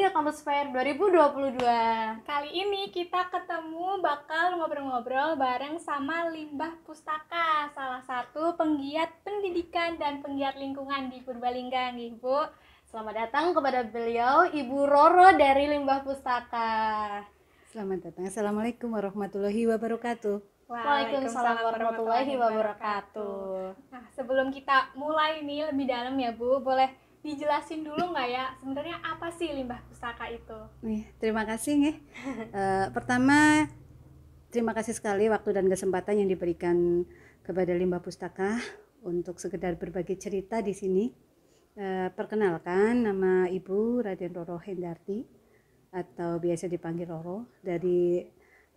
Akhirnya Kampus Fair 2022. Kali ini kita bakal ngobrol-ngobrol bareng sama Limbah Pustaka, salah satu penggiat pendidikan dan penggiat lingkungan di Purbalingga nih, Bu. Selamat datang kepada beliau, Ibu Roro dari Limbah Pustaka. Selamat datang. Assalamualaikum warahmatullahi wabarakatuh. Waalaikumsalam warahmatullahi wabarakatuh. Nah, sebelum kita mulai nih lebih dalam ya, Bu, boleh dijelasin dulu nggak ya sebenarnya apa sih Limbah Pustaka itu? Terima kasih. Pertama, terima kasih sekali waktu dan kesempatan yang diberikan kepada Limbah Pustaka untuk sekedar berbagi cerita di sini. Perkenalkan, nama Ibu Raden Roro Hendarti atau biasa dipanggil Roro, dari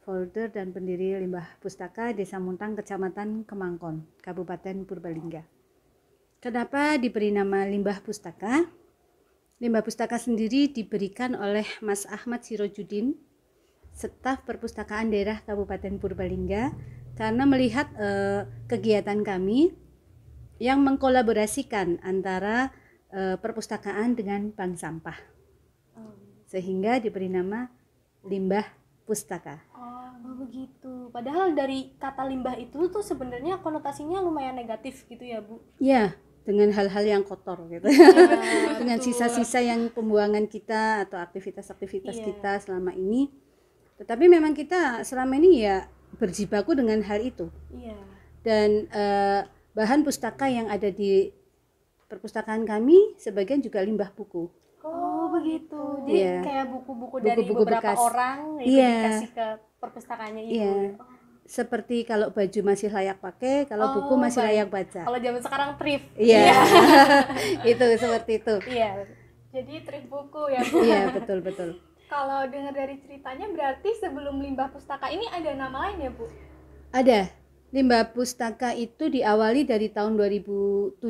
folder dan pendiri Limbah Pustaka Desa Muntang, Kecamatan Kemangkon, Kabupaten Purbalingga. Kenapa diberi nama Limbah Pustaka? Limbah Pustaka sendiri diberikan oleh Mas Ahmad Sirojudin, staf perpustakaan daerah Kabupaten Purbalingga, karena melihat kegiatan kami yang mengkolaborasikan antara perpustakaan dengan bank sampah, sehingga diberi nama Limbah Pustaka. Oh begitu. Padahal dari kata limbah itu tuh sebenarnya konotasinya lumayan negatif gitu ya, Bu? Iya, dengan hal-hal yang kotor gitu. Dengan sisa-sisa yang pembuangan kita atau aktivitas-aktivitas kita selama ini. Tetapi memang kita selama ini ya berjibaku dengan hal itu. Dan bahan pustaka yang ada di perpustakaan kami sebagian juga limbah buku. Oh begitu. Jadi kayak buku-buku dari beberapa bekas orang itu dikasih ke perpustakaannya Ibu. Seperti kalau baju masih layak pakai, kalau buku masih layak baca. Kalau zaman sekarang thrift. Iya. Itu seperti itu. Iya. Jadi thrift buku ya, Bu. Iya, betul. Kalau dengar dari ceritanya berarti sebelum Limbah Pustaka ini ada nama lain ya, Bu? Ada. Limbah Pustaka itu diawali dari tahun 2007.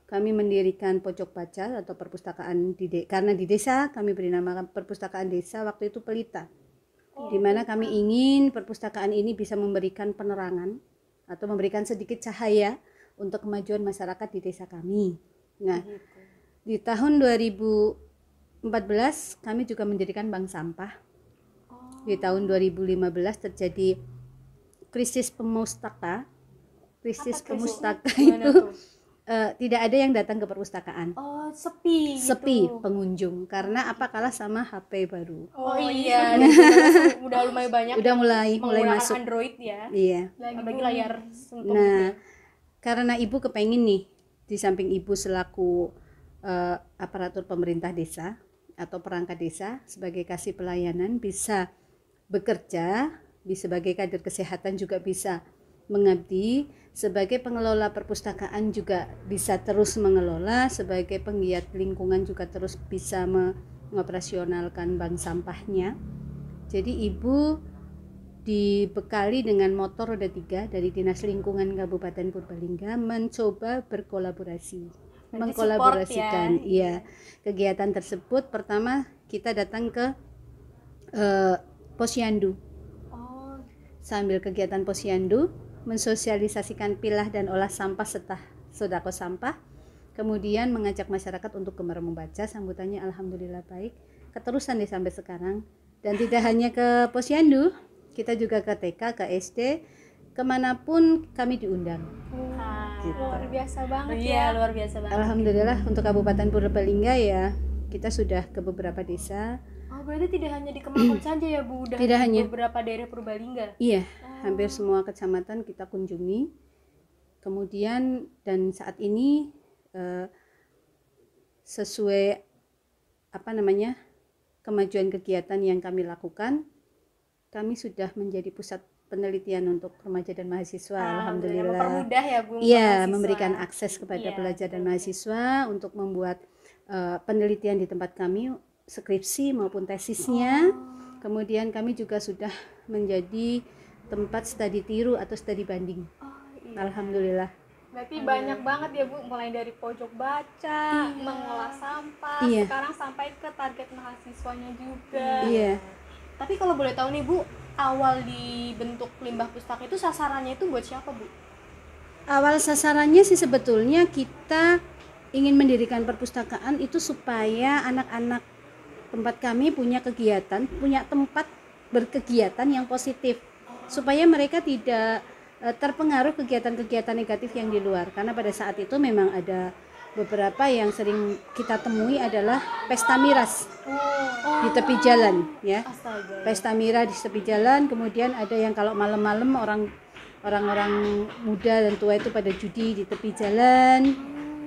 Kami mendirikan pojok baca atau perpustakaan karena di desa kami beri nama perpustakaan desa waktu itu Pelita. Di mana kami ingin perpustakaan ini bisa memberikan penerangan atau memberikan sedikit cahaya untuk kemajuan masyarakat di desa kami. Nah, di tahun 2014 kami juga mendirikan bank sampah. Di tahun 2015 terjadi krisis pemustaka. Krisis pemustaka itu tidak ada yang datang ke perpustakaan. Sepi gitu. Pengunjung karena apa, kalah sama HP baru. Iya. Udah lumayan banyak. Udah mulai masuk Android ya. Iya. Bagi layar sentuh. Nah, karena Ibu kepengen nih, di samping Ibu selaku aparatur pemerintah desa atau perangkat desa sebagai kasih pelayanan bisa bekerja, sebagai kader kesehatan juga bisa mengabdi, sebagai pengelola perpustakaan juga bisa terus mengelola, sebagai penggiat lingkungan juga terus bisa mengoperasionalkan bank sampahnya. Jadi Ibu dibekali dengan motor roda 3 dari Dinas Lingkungan Kabupaten Purbalingga mencoba berkolaborasi, mengkolaborasikan kegiatan tersebut. Pertama kita datang ke Posyandu. Sambil kegiatan Posyandu mensosialisasikan pilah dan olah sampah serta sodako sampah, kemudian mengajak masyarakat untuk gemar membaca. Sambutannya alhamdulillah baik, keterusan sampai sekarang. Dan tidak hanya ke Posyandu, kita juga ke TK, ke SD, kemanapun kami diundang. Gitu. Luar biasa banget luar biasa banget. Alhamdulillah untuk Kabupaten Purbalingga ya, kita sudah ke beberapa desa. Berarti tidak hanya di Kemangkon saja ya, Bu? Tidak hanya beberapa daerah Purbalingga. Iya, hampir semua kecamatan kita kunjungi. Kemudian dan saat ini sesuai kemajuan kegiatan yang kami lakukan, kami sudah menjadi pusat penelitian untuk remaja dan mahasiswa. Alhamdulillah. Mempermudah ya, Bu. Iya, memberikan akses kepada pelajar dan mahasiswa untuk membuat penelitian di tempat kami, skripsi maupun tesisnya. Kemudian kami juga sudah menjadi tempat studi tiru atau studi banding. Alhamdulillah. Berarti banyak banget ya, Bu, mulai dari pojok baca, mengolah sampah, sekarang sampai ke target mahasiswanya juga. Iya. Tapi kalau boleh tahu nih, Bu, awal dibentuk Limbah Pustaka itu sasarannya itu buat siapa, Bu? Awal sasarannya sih sebetulnya kita ingin mendirikan perpustakaan itu supaya anak-anak tempat kami punya kegiatan, punya tempat berkegiatan yang positif supaya mereka tidak terpengaruh kegiatan-kegiatan negatif yang di luar. Karena pada saat itu memang ada beberapa yang sering kita temui adalah pesta miras di tepi jalan, ya. Astaga. Pesta miras di tepi jalan, kemudian ada yang kalau malam-malam orang-orang muda dan tua itu pada judi di tepi jalan.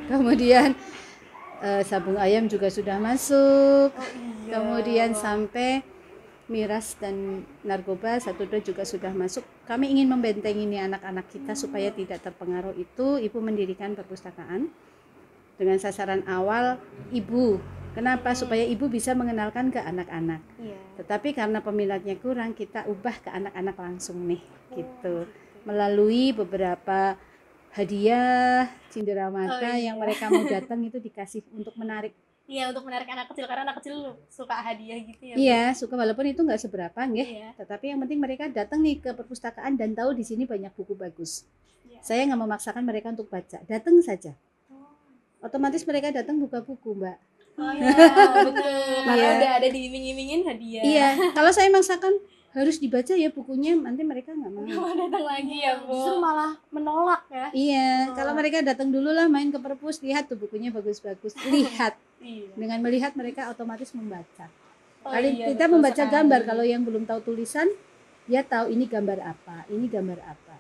Kemudian sabung ayam juga sudah masuk. Kemudian sampai miras dan narkoba 1-2 juga sudah masuk. Kami ingin membentengi ini anak-anak kita supaya tidak terpengaruh itu. Ibu mendirikan perpustakaan dengan sasaran awal ibu. Kenapa? Supaya ibu bisa mengenalkan ke anak-anak. Tetapi karena peminatnya kurang, kita ubah ke anak-anak langsung nih, gitu. Melalui beberapa hadiah cenderamata yang mereka mau datang itu dikasih untuk menarik. Iya, untuk menarik anak kecil, karena anak kecil suka hadiah gitu ya. Iya, suka, walaupun itu nggak seberapa, nggih. Tetapi yang penting mereka datang nih ke perpustakaan dan tahu di sini banyak buku bagus. Saya nggak memaksakan mereka untuk baca, datang saja. Otomatis mereka datang buka buku, Mbak. Oh iya, betul. Karena udah ada diiming-imingin hadiah. Iya, kalau saya maksakan harus dibaca ya bukunya, nanti mereka nggak mau. Datang lagi ya, Bu. Justru malah menolak ya. Iya, kalau mereka datang dulu lah main ke perpus, lihat tuh bukunya bagus-bagus. Lihat. Dengan melihat mereka otomatis membaca. Kita membaca gambar, kalau yang belum tahu tulisan, dia tahu ini gambar apa, ini gambar apa.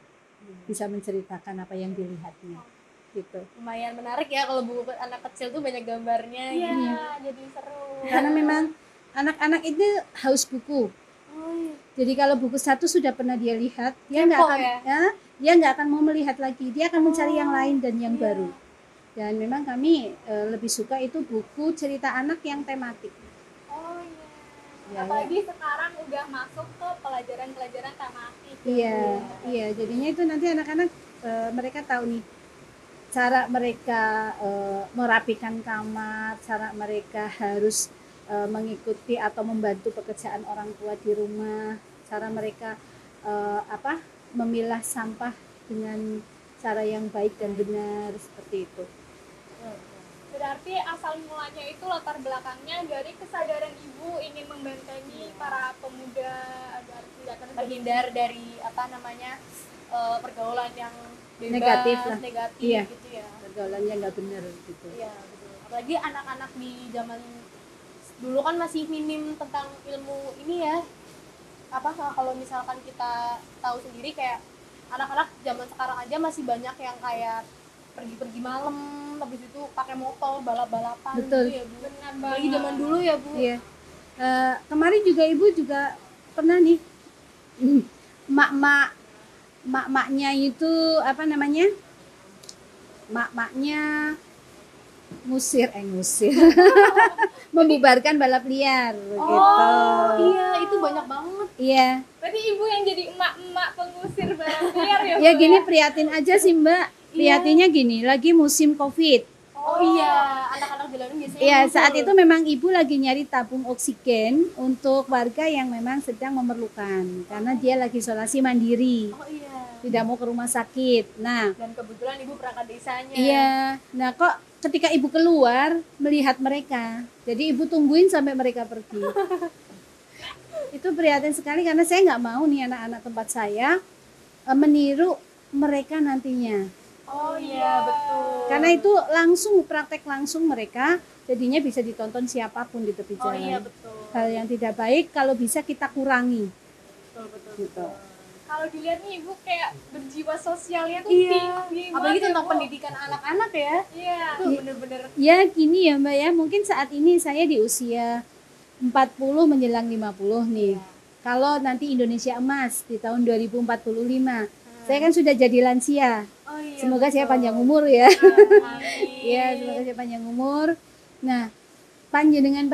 Bisa menceritakan apa yang dilihatnya. Gitu. Lumayan menarik ya kalau buku anak kecil tuh banyak gambarnya. Iya, jadi seru. Karena memang anak-anak itu haus buku. Jadi kalau buku satu sudah pernah dia lihat, dia nggak akan dia nggak akan mau melihat lagi, dia akan mencari yang lain dan yang baru. Dan memang kami lebih suka itu buku cerita anak yang tematik. Oh iya. Apalagi sekarang udah masuk ke pelajaran-pelajaran tematik. Iya, jadinya itu nanti anak-anak mereka tahu nih cara mereka merapikan kamar, cara mereka harus mengikuti atau membantu pekerjaan orang tua di rumah, cara mereka memilah sampah dengan cara yang baik dan benar, seperti itu. Berarti asal mulanya itu latar belakangnya dari kesadaran ibu ingin membentengi para pemuda agar tidak terhindar dari pergaulan yang bebas, negatif gitu ya. Pergaulannya nggak benar gitu. Iya, betul. Apalagi anak-anak di zaman dulu kan masih minim tentang ilmu ini ya. Kalau misalkan kita tahu sendiri kayak anak-anak zaman sekarang aja masih banyak yang kayak pergi-pergi malam, habis itu pakai motor balap-balapan. Betul. Gitu ya, Bu. Apalagi zaman dulu ya, Bu. Iya. Kemarin juga ibu juga pernah nih mak-maknya itu mak-maknya ngusir membubarkan balap liar gitu. Iya, itu banyak banget. Iya. Berarti ibu yang jadi emak-emak pengusir balap liar ya, Bu? Ya gini, prihatin aja sih, Mbak. Prihatinnya gini, lagi musim Covid. Oh iya, anak-anak jalanan biasanya. Iya, saat itu memang ibu lagi nyari tabung oksigen untuk warga yang memang sedang memerlukan, karena dia lagi isolasi mandiri. Oh iya. Tidak mau ke rumah sakit. Nah, dan kebetulan ibu perangkat desanya. Iya. Nah, kok ketika ibu keluar melihat mereka, jadi ibu tungguin sampai mereka pergi. Itu prihatin sekali karena saya nggak mau nih anak-anak tempat saya meniru mereka nantinya. Oh iya, betul. Karena itu praktek langsung mereka, jadinya bisa ditonton siapapun di tepi jalan. Oh iya, betul. Hal yang tidak baik kalau bisa kita kurangi. Betul. Gitu. Kalau dilihat nih ibu kayak berjiwa sosialnya tuh tinggi. Apalagi tentang pendidikan anak-anak ya. Iya. Itu bener-bener. Ya gini ya Mbak ya, mungkin saat ini saya di usia 40 menjelang 50 nih. Kalau nanti Indonesia emas di tahun 2045, saya kan sudah jadi lansia. Oh iya. Semoga saya panjang umur ya. Amin. Ya, semoga saya panjang umur. Nah, panjenengan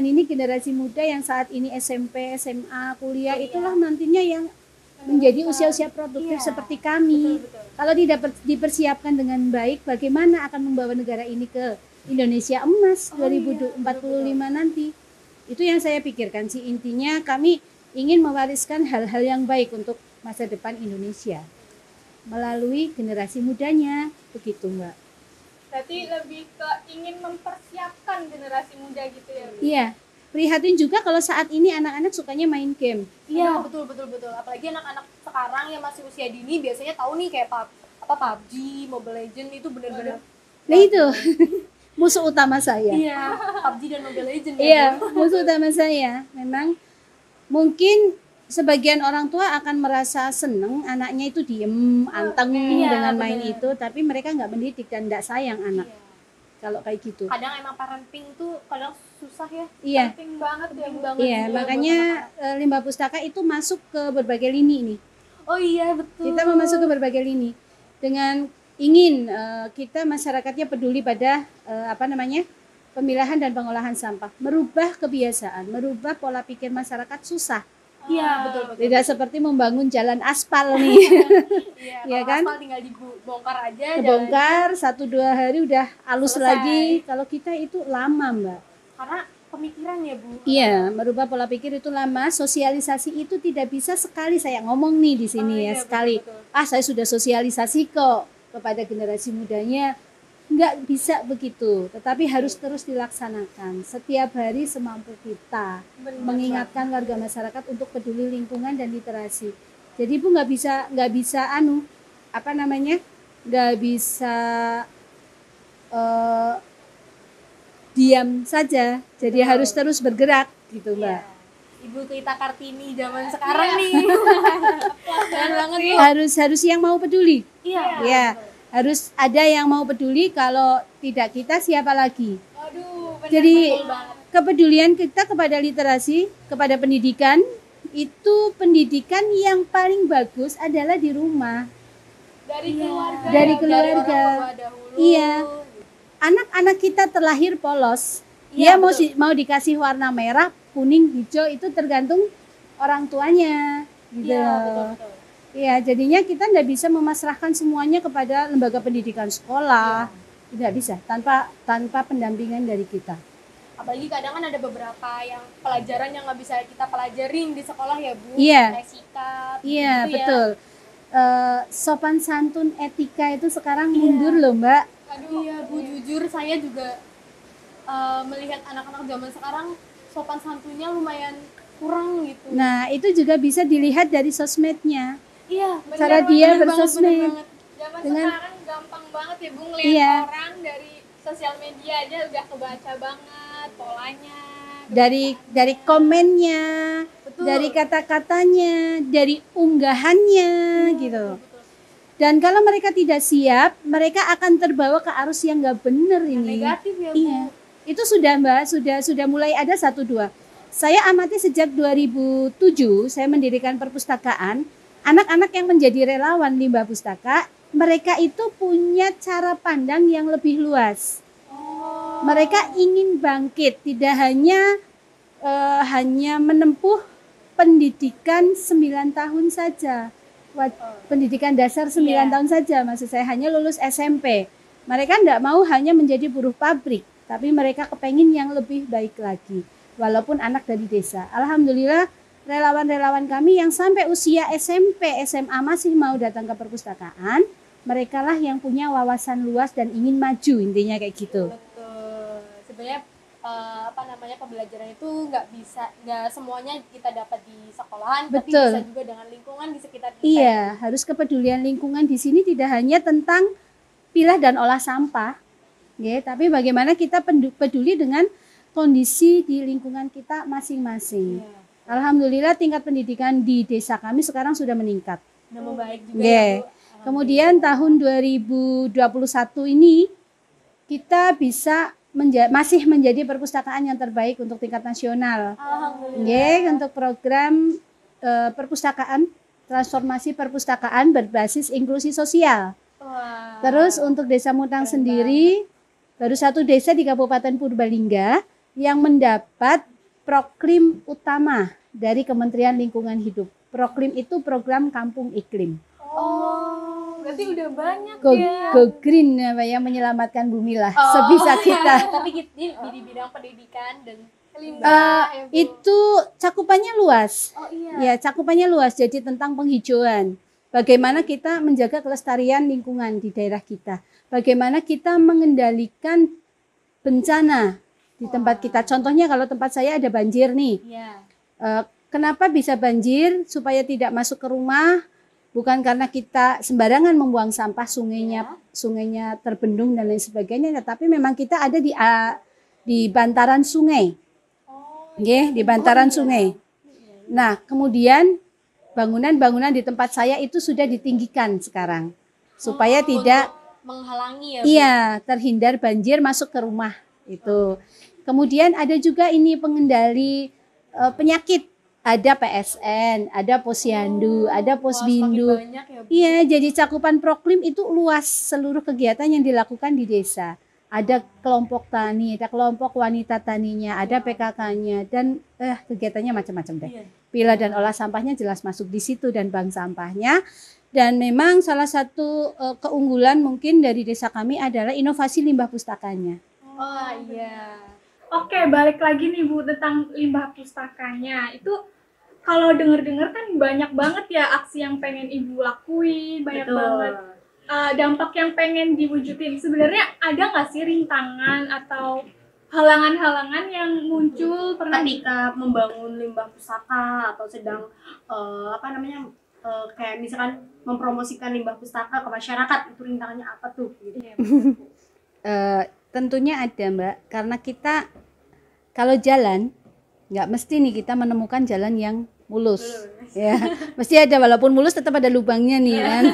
ini generasi muda yang saat ini SMP, SMA, kuliah, itulah nantinya yang menjadi usia-usia produktif seperti kami. Betul. Kalau tidak dipersiapkan dengan baik, bagaimana akan membawa negara ini ke Indonesia emas 2045 nanti? Itu yang saya pikirkan sih, intinya kami ingin mewariskan hal-hal yang baik untuk masa depan Indonesia melalui generasi mudanya, begitu Mbak. Berarti lebih ke ingin mempersiapkan generasi muda gitu ya, Bu? Iya, prihatin juga kalau saat ini anak-anak sukanya main game. Iya, betul. Apalagi anak-anak sekarang yang masih usia dini biasanya tahu nih kayak PUBG, Mobile Legend itu benar-benar. Nah itu musuh utama saya. Iya, PUBG dan Mobile Legend. Iya, musuh utama saya. Memang mungkin sebagian orang tua akan merasa seneng anaknya itu diem, anteng dengan main itu, tapi mereka nggak mendidik dan nggak sayang anak. Iya. Kalau kayak gitu. Kadang emang parenting tuh kadang susah ya. Iya. Penting banget ya Bu. Iya, makanya limbah pustaka itu masuk ke berbagai lini ini. Oh iya, betul. Kita mau masuk ke berbagai lini dengan ingin kita masyarakatnya peduli pada pemilahan dan pengolahan sampah, merubah kebiasaan, merubah pola pikir masyarakat susah. Iya, betul. Tidak seperti membangun jalan aspal nih. Iya, Iya kalau kan? aspal tinggal dibongkar aja. Kebongkar 1-2 hari udah halus Selesai. lagi. Kalau kita itu lama, Mbak. Karena pemikiran ya Bu. Iya, merubah pola pikir itu lama. Sosialisasi itu tidak bisa sekali saya ngomong nih di sini ya, Iya, sekali. betul. Saya sudah sosialisasi kok kepada generasi mudanya. Nggak bisa begitu, tetapi harus terus dilaksanakan setiap hari semampu kita. Benar. Mengingatkan warga masyarakat untuk peduli lingkungan dan literasi. Jadi Bu nggak bisa nggak bisa diam saja. Jadi Betul. harus terus bergerak gitu, Mbak. Iya. Ibu Tita Kartini zaman sekarang nih. Keren banget Bu. Harus yang mau peduli. Iya. Ya, harus ada yang mau peduli. Kalau tidak kita siapa lagi? Aduh, benar. Jadi Betul banget. kepedulian kita kepada literasi, kepada pendidikan, itu pendidikan yang paling bagus adalah di rumah. Dari keluarga. Dari ya, keluarga. Dari orang tua dahulu. Iya. Anak-anak kita terlahir polos. Iya, Dia mau dikasih warna merah, kuning, hijau itu tergantung orang tuanya. Gitu. Iya, betul. Iya, jadinya kita tidak bisa memasrahkan semuanya kepada lembaga pendidikan sekolah. Tidak bisa tanpa pendampingan dari kita. Apalagi kadang kan ada beberapa yang pelajaran yang nggak bisa kita pelajarin di sekolah ya Bu. Iya. Kayak sikap. Iya, gitu betul. Sopan santun etika itu sekarang mundur loh, Mbak. Aduh, iya Bu, jujur saya juga melihat anak-anak zaman sekarang sopan santunnya lumayan kurang gitu. Nah, itu juga bisa dilihat dari sosmednya. Iya, Cara bener dia banget, bersosmed. bener banget. Zaman Dengan- sekarang gampang banget ya Bu ngeliat Iya. orang dari sosial media aja udah kebaca banget polanya. Dari komennya, Betul. dari kata-katanya, dari unggahannya gitu. Betul. Dan kalau mereka tidak siap, mereka akan terbawa ke arus yang nggak bener ini. Negatif ya Bu. Iya, itu sudah Mbak, sudah mulai ada 1-2. Saya amati sejak 2007, saya mendirikan perpustakaan. Anak-anak yang menjadi relawan limbah pustaka, mereka itu punya cara pandang yang lebih luas. Mereka ingin bangkit, tidak hanya menempuh pendidikan 9 tahun saja. Pendidikan dasar 9 tahun saja, maksud saya hanya lulus SMP. Mereka tidak mau hanya menjadi buruh pabrik, tapi mereka kepengen yang lebih baik lagi. Walaupun anak dari desa. Alhamdulillah relawan-relawan kami yang sampai usia SMP, SMA masih mau datang ke perpustakaan, mereka lah yang punya wawasan luas dan ingin maju, intinya kayak gitu. Betul. Sebenarnya pembelajaran itu nggak semuanya kita dapat di sekolahan, tapi Betul. bisa juga dengan lingkungan di sekitar kita. Iya, harus kepedulian lingkungan di sini tidak hanya tentang pilah dan olah sampah, ya, tapi bagaimana kita peduli dengan kondisi di lingkungan kita masing-masing. Iya. Alhamdulillah tingkat pendidikan di desa kami sekarang sudah meningkat. Udah membaik juga Yeah. ya Bu. Kemudian tahun 2021 ini kita bisa masih menjadi perpustakaan yang terbaik untuk tingkat nasional. Alhamdulillah. Untuk program perpustakaan, transformasi perpustakaan berbasis inklusi sosial. Wah. Terus untuk Desa Mutang sendiri, baru 1 desa di Kabupaten Purbalingga yang mendapat proklim utama dari Kementerian Lingkungan Hidup. Proklim itu program Kampung Iklim. Oh, berarti udah banyak Go, ya. Go Green yang menyelamatkan bumi lah, Oh. sebisa kita. Tapi di bidang pendidikan dan Limbah ya, Bu. Itu cakupannya luas. oh iya. Ya, cakupannya luas. Jadi tentang penghijauan. Bagaimana kita menjaga kelestarian lingkungan di daerah kita. Bagaimana kita mengendalikan bencana di di tempat kita. Contohnya kalau tempat saya ada banjir nih. Iya. Kenapa bisa banjir? Supaya tidak masuk ke rumah, bukan karena kita sembarangan membuang sampah, sungainya terbendung dan lain sebagainya, tetapi memang kita ada di bantaran sungai. Di bantaran sungai. Nah, kemudian bangunan-bangunan di tempat saya itu sudah ditinggikan sekarang supaya tidak menghalangi ya, Bu? Iya, terhindar banjir masuk ke rumah itu. Kemudian ada juga ini pengendali penyakit. Ada PSN, ada Posyandu, ada Posbindu. Banyak ya, Bu? Iya, jadi cakupan Proklim itu luas seluruh kegiatan yang dilakukan di desa. Ada kelompok tani, ada kelompok wanita taninya, ada PKK-nya, dan kegiatannya macam-macam deh. Iya. Pilah dan olah sampahnya jelas masuk di situ, dan bank sampahnya. Dan memang salah satu keunggulan mungkin dari desa kami adalah inovasi limbah pustakanya. Oh iya. Oke, balik lagi nih Bu tentang limbah pustakanya. Itu kalau denger-dengar kan banyak banget ya aksi yang pengen Ibu lakuin, banyak Betul. banget dampak yang pengen diwujudin. Sebenarnya ada nggak sih rintangan atau halangan-halangan yang muncul Ketika membangun limbah pustaka atau sedang kayak misalkan mempromosikan limbah pustaka ke masyarakat, itu rintangannya apa tuh? Gitu. Tentunya ada, Mbak, karena kita kalau jalan nggak mesti nih kita menemukan jalan yang mulus. Ya, mesti ada, walaupun mulus tetap ada lubangnya nih kan.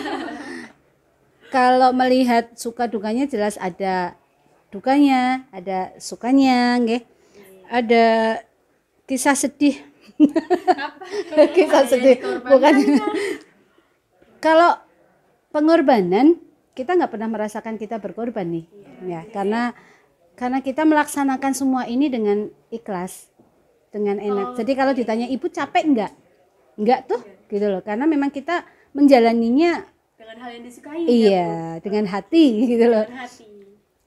Kalau melihat suka dukanya jelas ada dukanya, ada sukanya, nggih. Ada kisah sedih. Kisah sedih, bukan. Kalau pengorbanan, kita nggak pernah merasakan kita berkorban nih, ya, karena kita melaksanakan semua ini dengan ikhlas, dengan enak. Jadi kalau ditanya Ibu capek enggak tuh, gitu loh, karena memang kita menjalaninya Dengan hal yang disukai. iya, dengan hati, gitu loh. Dengan hati.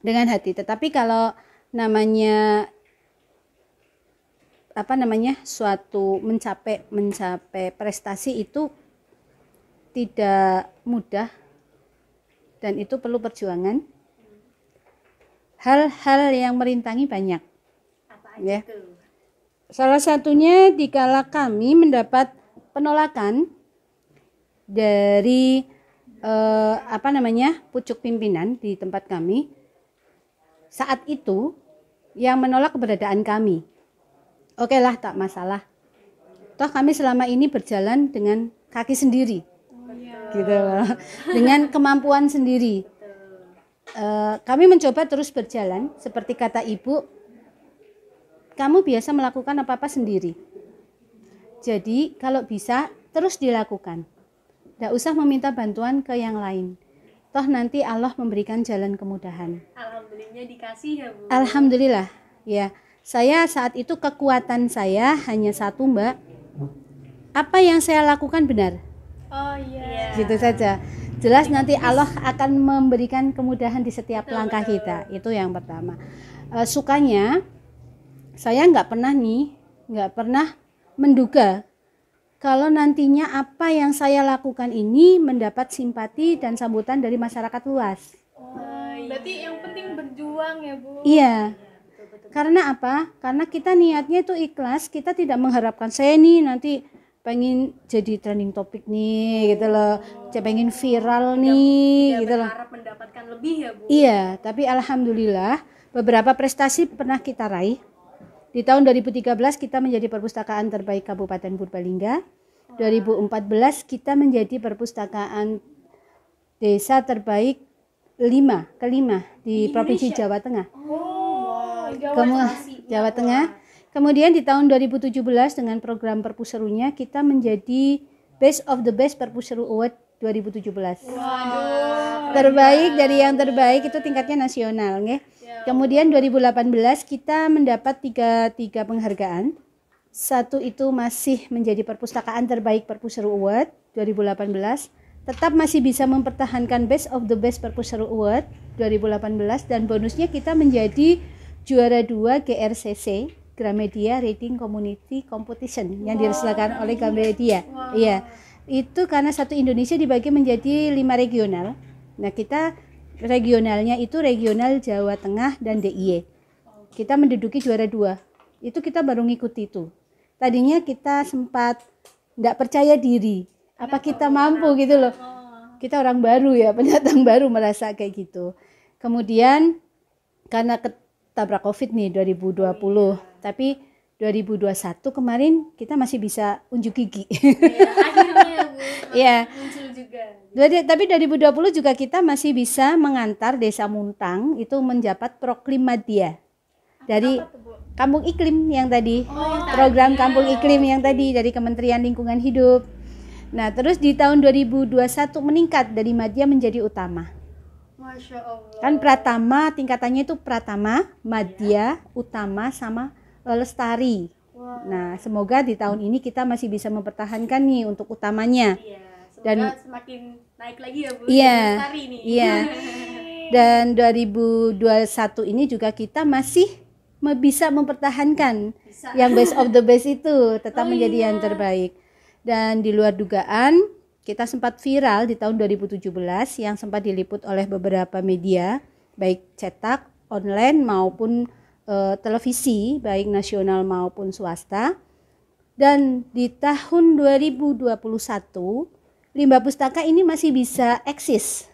Dengan hati. Tetapi kalau namanya suatu mencapai prestasi itu tidak mudah dan itu perlu perjuangan. Hal-hal yang merintangi banyak. Apa Ya. aja tuh? Salah satunya dikala kami mendapat penolakan dari pucuk pimpinan di tempat kami. Saat itu yang menolak keberadaan kami. Oke lah, tak masalah. Toh kami selama ini berjalan dengan kaki sendiri. Gitu loh. Dengan kemampuan sendiri. Kami mencoba terus berjalan seperti kata Ibu, kamu biasa melakukan apa-apa sendiri. Jadi kalau bisa terus dilakukan. Tidak usah meminta bantuan ke yang lain. Toh nanti Allah memberikan jalan kemudahan. Alhamdulillah dikasih ya, Bu. Alhamdulillah. Ya, saya saat itu kekuatan saya hanya satu, Mbak. Apa yang saya lakukan benar. Oh iya. Gitu saja. Jelas nanti Allah akan memberikan kemudahan di setiap langkah kita. Itu yang pertama. Sukanya saya nggak pernah menduga kalau nantinya apa yang saya lakukan ini mendapat simpati dan sambutan dari masyarakat luas. Berarti yang penting berjuang ya Bu. Iya. Karena apa? Karena kita niatnya itu ikhlas, kita tidak mengharapkan saya nih nanti pengen jadi trending topik nih gitu loh. Pengen viral nih gitu loh. Berharap mendapatkan lebih ya, Bu. Iya, tapi alhamdulillah beberapa prestasi pernah kita raih. Di tahun 2013 kita menjadi perpustakaan terbaik Kabupaten Purbalingga. 2014 kita menjadi perpustakaan desa terbaik kelima di Provinsi Jawa Tengah. Jawa Tengah. Kemudian di tahun 2017 dengan program Perpuserunya kita menjadi Best of the Best Perpuseru Award 2017. Terbaik dari yang terbaik itu tingkatnya nasional, nggih. Kemudian 2018 kita mendapat tiga penghargaan. Satu itu masih menjadi perpustakaan terbaik Perpuseru Award 2018. Tetap masih bisa mempertahankan Best of the Best Perpuseru Award 2018 dan bonusnya kita menjadi juara 2 GRCC Gramedia Reading Community Competition yang diselenggarakan oleh Gramedia. Iya. Itu karena satu Indonesia dibagi menjadi 5 regional. Nah, kita regionalnya itu regional Jawa Tengah dan DIY. kita menduduki juara 2. Itu kita baru ngikuti itu. Tadinya kita sempat nggak percaya diri, apa kita mampu gitu loh. Kita orang baru ya, pendatang baru merasa kayak gitu. Kemudian karena ketabrak COVID nih 2020, tapi 2021 kemarin kita masih bisa unjuk gigi. Ya, akhirnya Bu Iya. muncul juga. Tapi 2020 juga kita masih bisa mengantar Desa Muntang itu menjabat Proklim Madya dari Apa tuh, Bu? Kampung Iklim yang tadi, yang program tadi. Kampung Iklim yang tadi dari Kementerian Lingkungan Hidup. Nah, terus di tahun 2021 meningkat dari Madya menjadi Utama. Masya Allah. Kan Pratama tingkatannya itu Pratama, Madya, Utama sama Lestari. Nah, semoga di tahun ini kita masih bisa mempertahankan nih untuk utamanya. Iya, semoga Dan- semakin naik lagi ya Bu. Iya. Jadi lestari nih. Iya. Dan 2021 ini juga kita masih bisa mempertahankan Bisa. yang best of the best itu tetap menjadi yang terbaik. Dan di luar dugaan kita sempat viral di tahun 2017 yang sempat diliput oleh beberapa media baik cetak, online maupun televisi baik nasional maupun swasta. Dan di tahun 2021 Limbah Pustaka ini masih bisa eksis,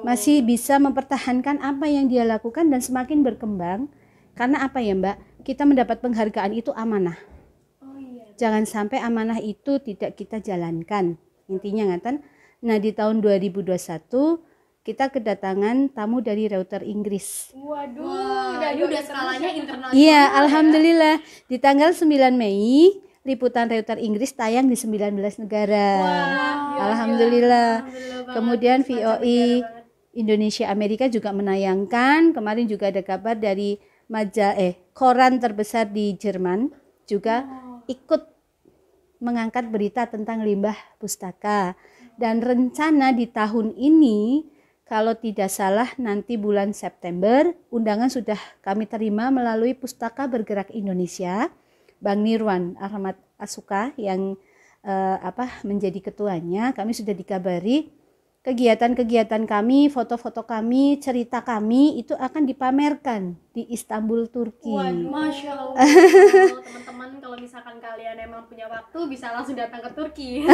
masih bisa mempertahankan apa yang dia lakukan dan semakin berkembang. Karena apa ya Mbak, kita mendapat penghargaan itu amanah. Jangan sampai amanah itu tidak kita jalankan, intinya ngaten. Nah di tahun 2021 kita kedatangan tamu dari Reuters Inggris. Waduh, Wah, ini udah skalanya internasional. Iya, alhamdulillah di tanggal 9 Mei liputan Reuters Inggris tayang di 19 negara. Alhamdulillah. Kemudian VOI Indonesia Amerika juga menayangkan. Kemarin juga ada kabar dari koran terbesar di Jerman juga ikut mengangkat berita tentang limbah pustaka. Dan rencana di tahun ini kalau tidak salah nanti bulan September undangan sudah kami terima melalui Pustaka Bergerak Indonesia, Bang Nirwan Ahmad Asuka yang menjadi ketuanya. Kami sudah dikabari kegiatan-kegiatan kami, foto-foto kami, cerita kami itu akan dipamerkan di Istanbul, Turki. Waduh, Masya Allah. Teman-teman kalau misalkan kalian emang punya waktu bisa langsung datang ke Turki.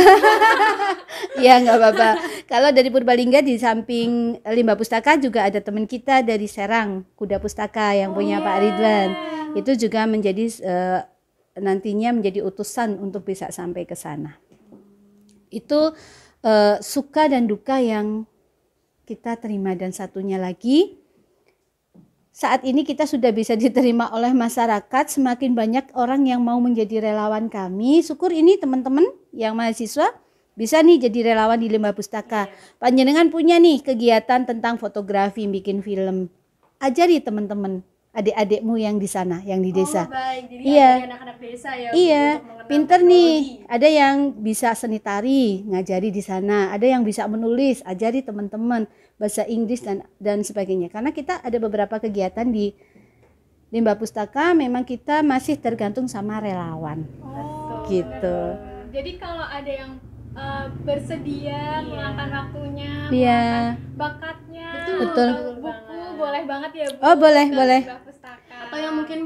Ya nggak apa-apa. Kalau dari Purbalingga di samping Limbah Pustaka juga ada teman kita dari Serang, Kuda Pustaka yang punya Pak Ridwan. Itu juga menjadi nantinya menjadi utusan untuk bisa sampai ke sana. Itu suka dan duka yang kita terima. Dan satunya lagi, saat ini kita sudah bisa diterima oleh masyarakat, semakin banyak orang yang mau menjadi relawan kami. Syukur ini teman-teman yang mahasiswa bisa nih jadi relawan di Limbah Pustaka. Panjenengan punya nih kegiatan tentang fotografi, bikin film. Ajari teman-teman, adik-adikmu yang di sana, yang di desa. Oh, baik. Jadi Iya. ada anak-anak desa ya. Iya, untuk mengenal pinter teknologi. nih. Ada yang bisa seni tari, ngajari di sana. Ada yang bisa menulis, ajari teman-teman bahasa Inggris dan sebagainya. Karena kita ada beberapa kegiatan di Limbah Pustaka, memang kita masih tergantung sama relawan. Gitu. Jadi kalau ada yang bersedia meluangkan waktunya, Iya. meluangkan bakatnya, Betul. untuk buku boleh banget ya Bu. Oh, boleh, Ke boleh. Limbah Pustaka. Atau yang mungkin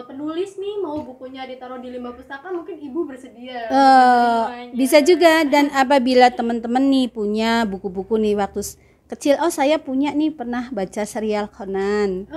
penulis nih mau bukunya ditaruh di Limbah Pustaka, mungkin ibu bersedia. Bisa juga. Dan apabila teman-teman nih punya buku-buku nih waktu kecil, oh saya punya nih pernah baca serial Conan.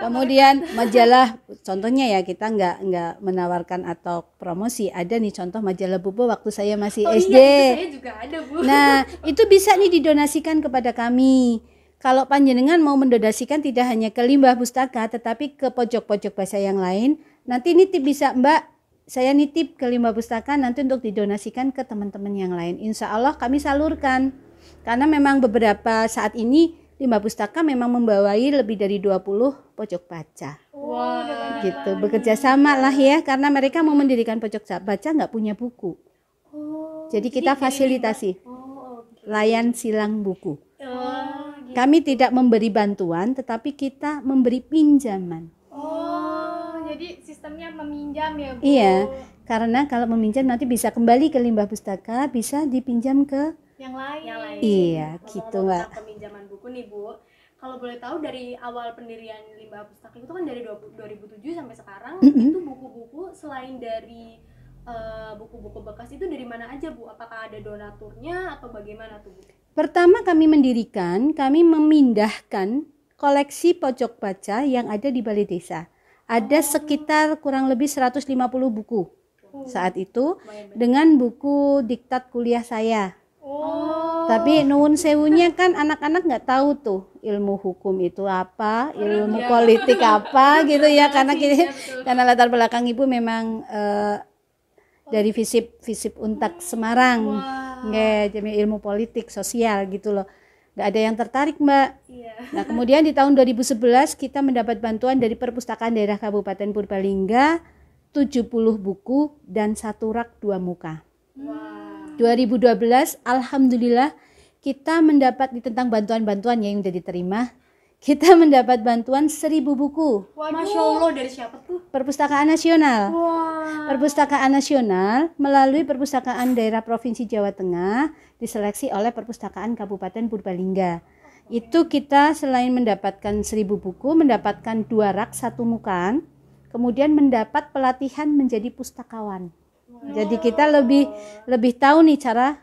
Kemudian majalah, contohnya ya kita nggak menawarkan atau promosi. Ada nih contoh majalah Bobo waktu saya masih SD. Iya, itu saya juga ada Bu. Nah, itu bisa nih didonasikan kepada kami. Kalau panjenengan mau mendonasikan tidak hanya ke Limbah Pustaka tetapi ke pojok-pojok bahasa yang lain, nanti nitip bisa Mbak, saya nitip ke Limbah Pustaka nanti untuk didonasikan ke teman-teman yang lain. Insya Allah kami salurkan. Karena memang beberapa saat ini Limbah Pustaka memang membawai lebih dari 20 pojok baca. Wah, Gitu, bekerja sama lah ya, karena mereka mau mendirikan pojok baca nggak punya buku. Jadi kita fasilitasi, layan silang buku. Kami tidak memberi bantuan, tetapi kita memberi pinjaman. jadi sistemnya meminjam ya Bu. Iya, karena kalau meminjam nanti bisa kembali ke Limbah Pustaka, bisa dipinjam ke Yang lain. Iya, gitu Mbak. Tentang peminjaman buku nih Bu. kalau boleh tahu dari awal pendirian Limbah Pustaka itu kan dari 2007 sampai sekarang, Mm-mm. itu buku-buku selain dari buku-buku bekas itu dari mana aja Bu? Apakah ada donaturnya atau bagaimana tuh Bu? Pertama kami memindahkan koleksi pojok baca yang ada di Balai Desa. Ada sekitar kurang lebih 150 buku saat itu Lumayan banyak. dengan buku diktat kuliah saya. Oh. Tapi nuwun sewunya kan anak-anak nggak tahu tuh ilmu hukum itu apa, ilmu politik apa gitu ya, karena karena latar belakang ibu memang dari FISIP Untak Semarang, nggak jadi ilmu politik sosial gitu loh, nggak ada yang tertarik Mbak. Iya. Nah kemudian di tahun 2011 kita mendapat bantuan dari Perpustakaan Daerah Kabupaten Purbalingga 70 buku dan 1 rak 2 muka. Wah. 2012 alhamdulillah kita mendapat tentang bantuan-bantuan yang sudah diterima, kita mendapat bantuan 1000 buku. Masya Allah, dari siapa tuh? Perpustakaan Nasional. Wah. Perpustakaan Nasional melalui Perpustakaan Daerah Provinsi Jawa Tengah diseleksi oleh Perpustakaan Kabupaten Purbalingga. Itu kita selain mendapatkan 1000 buku, mendapatkan 2 rak 1 mukaan, kemudian mendapat pelatihan menjadi pustakawan. Jadi kita lebih tahu nih cara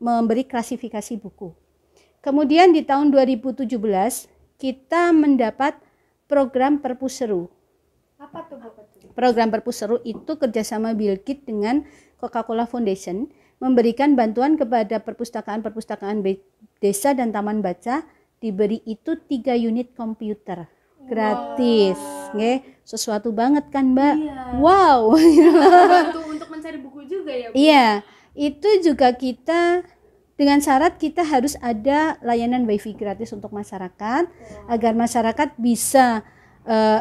memberi klasifikasi buku. Kemudian di tahun 2017 kita mendapat program Perpuseru. Apa tuh Bu? Program Perpuseru itu kerjasama Bill Gates dengan Coca-Cola Foundation memberikan bantuan kepada perpustakaan-perpustakaan desa dan taman baca, diberi itu 3 unit komputer gratis, nggih. Sesuatu banget kan Mbak? Iya. Wow. Bantu untuk mencari buku juga ya Bu? Iya, itu juga kita dengan syarat kita harus ada layanan wifi gratis untuk masyarakat agar masyarakat bisa